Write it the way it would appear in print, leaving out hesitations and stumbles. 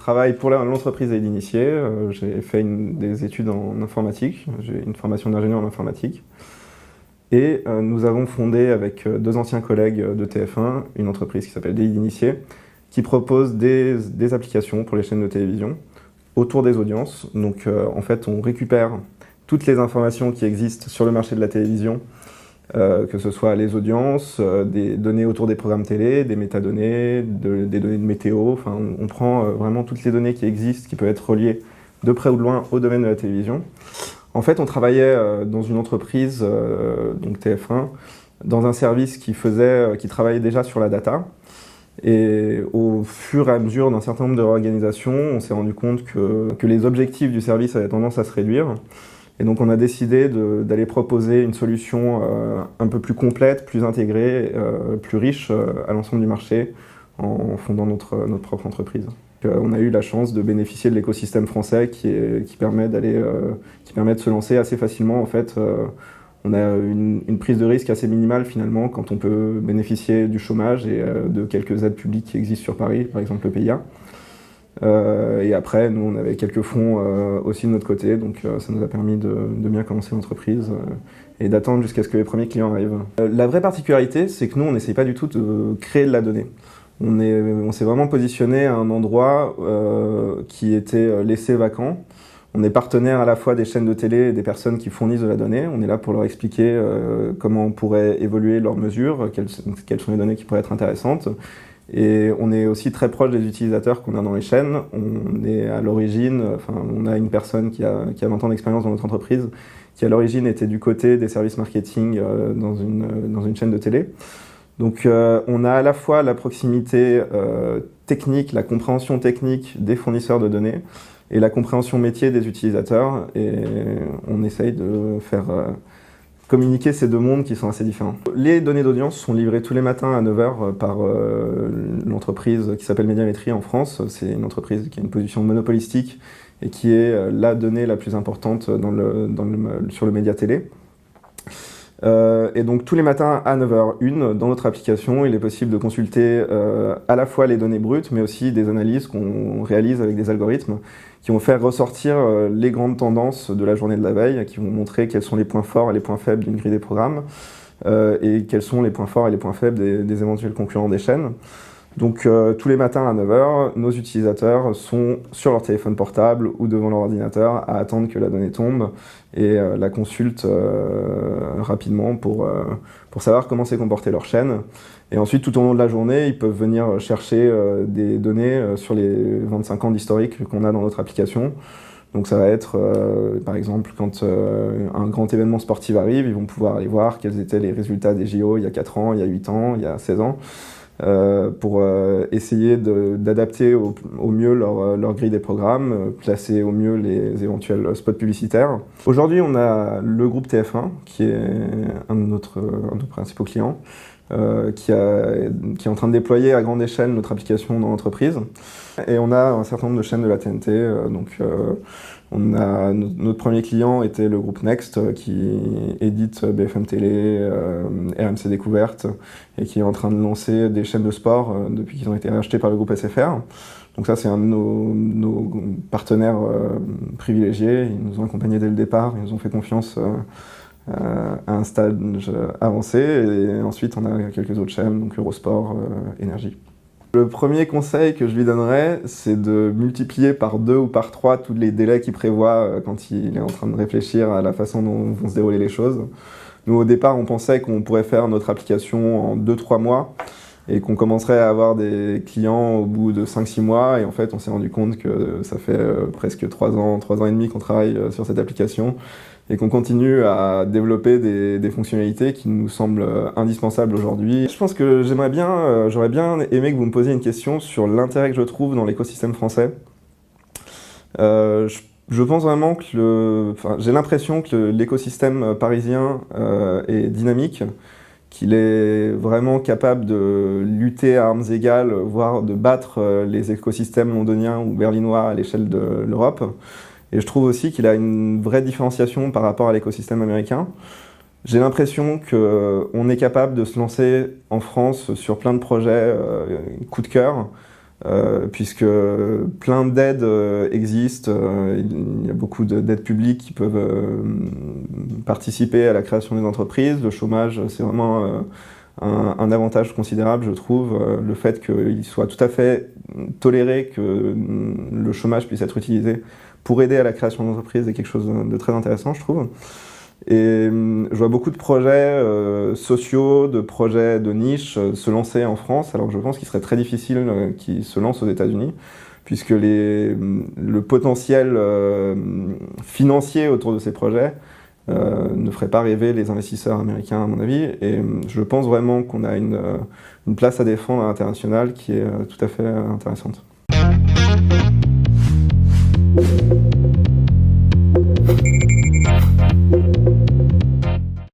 travaille pour l'entreprise Aide Initié. J'ai fait des études en informatique. J'ai une formation d'ingénieur en informatique. Et nous avons fondé avec deux anciens collègues de TF1 une entreprise qui s'appelle Aide Initié, qui propose des applications pour les chaînes de télévision autour des audiences. Donc en fait, on récupère toutes les informations qui existent sur le marché de la télévision, que ce soit les audiences, des données autour des programmes télé, des métadonnées, des données de météo. Enfin, on prend vraiment toutes les données qui existent, qui peuvent être reliées de près ou de loin au domaine de la télévision. En fait, on travaillait dans une entreprise, donc TF1, dans un service qui travaillait déjà sur la data. Et au fur et à mesure d'un certain nombre de réorganisations, on s'est rendu compte que les objectifs du service avaient tendance à se réduire. Et donc on a décidé d'aller proposer une solution un peu plus complète, plus intégrée, plus riche à l'ensemble du marché en fondant notre propre entreprise. On a eu la chance de bénéficier de l'écosystème français qui permet de se lancer assez facilement. En fait, on a une prise de risque assez minimale finalement quand on peut bénéficier du chômage et de quelques aides publiques qui existent sur Paris, par exemple le PIA. Et après, nous, on avait quelques fonds aussi de notre côté, donc ça nous a permis de bien commencer l'entreprise et d'attendre jusqu'à ce que les premiers clients arrivent. La vraie particularité, c'est que nous, on n'essaye pas du tout de créer de la donnée. On s'est vraiment positionné à un endroit qui était laissé vacant. On est partenaire à la fois des chaînes de télé et des personnes qui fournissent de la donnée. On est là pour leur expliquer comment on pourrait évoluer leurs mesures, quelles sont les données qui pourraient être intéressantes. Et on est aussi très proche des utilisateurs qu'on a dans les chaînes. On est à l'origine, on a une personne qui a 20 ans d'expérience dans notre entreprise, qui à l'origine était du côté des services marketing dans une chaîne de télé. Donc on a à la fois la proximité technique, la compréhension technique des fournisseurs de données et la compréhension métier des utilisateurs. Et on essaye de faire communiquer ces deux mondes qui sont assez différents. Les données d'audience sont livrées tous les matins à 9h par l'entreprise qui s'appelle Médiamétrie en France. C'est une entreprise qui a une position monopolistique et qui est la donnée la plus importante sur le média télé. Et donc tous les matins à 9h01, dans notre application, il est possible de consulter à la fois les données brutes, mais aussi des analyses qu'on réalise avec des algorithmes qui vont faire ressortir les grandes tendances de la journée de la veille, qui vont montrer quels sont les points forts et les points faibles d'une grille des programmes, et quels sont les points forts et les points faibles des éventuels concurrents des chaînes. Donc tous les matins à 9h, nos utilisateurs sont sur leur téléphone portable ou devant leur ordinateur à attendre que la donnée tombe et la consultent rapidement pour savoir comment s'est comportée leur chaîne. Et ensuite, tout au long de la journée, ils peuvent venir chercher des données sur les 25 ans d'historique qu'on a dans notre application. Donc ça va être, par exemple, quand un grand événement sportif arrive, ils vont pouvoir aller voir quels étaient les résultats des JO il y a 4 ans, il y a 8 ans, il y a 16 ans. Pour essayer d'adapter au mieux leur grille des programmes, placer au mieux les éventuels spots publicitaires. Aujourd'hui, on a le groupe TF1, qui est un de nos principaux clients, qui est en train de déployer à grande échelle notre application dans l'entreprise. Et on a un certain nombre de chaînes de la TNT, notre premier client était le groupe Next qui édite BFM Télé, RMC Découverte et qui est en train de lancer des chaînes de sport depuis qu'ils ont été rachetés par le groupe SFR. Donc ça c'est un de nos partenaires privilégiés, ils nous ont accompagnés dès le départ, ils nous ont fait confiance à un stade avancé et ensuite on a quelques autres chaînes, donc Eurosport, Énergie. Le premier conseil que je lui donnerais, c'est de multiplier par 2 ou par 3 tous les délais qu'il prévoit quand il est en train de réfléchir à la façon dont vont se dérouler les choses. Nous, au départ, on pensait qu'on pourrait faire notre application en 2-3 mois et qu'on commencerait à avoir des clients au bout de 5-6 mois. Et en fait, on s'est rendu compte que ça fait presque 3 ans et demi qu'on travaille sur cette application et qu'on continue à développer des fonctionnalités qui nous semblent indispensables aujourd'hui. Je pense que j'aurais bien aimé que vous me posiez une question sur l'intérêt que je trouve dans l'écosystème français. Je pense vraiment que j'ai l'impression que l'écosystème parisien est dynamique, qu'il est vraiment capable de lutter à armes égales, voire de battre les écosystèmes londoniens ou berlinois à l'échelle de l'Europe. Et je trouve aussi qu'il a une vraie différenciation par rapport à l'écosystème américain. J'ai l'impression qu'on est capable de se lancer en France sur plein de projets coup de cœur, puisque plein d'aides existent. Il y a beaucoup d'aides publiques qui peuvent participer à la création des entreprises. Le chômage, c'est vraiment un avantage considérable, je trouve. Le fait qu'il soit tout à fait toléré que le chômage puisse être utilisé pour aider à la création d'entreprises est quelque chose de très intéressant, je trouve. Et je vois beaucoup de projets sociaux, de projets de niche se lancer en France, alors que je pense qu'il serait très difficile qu'ils se lancent aux États-Unis, puisque le potentiel financier autour de ces projets ne ferait pas rêver les investisseurs américains, à mon avis. Et je pense vraiment qu'on a une place à défendre à l'international qui est tout à fait intéressante.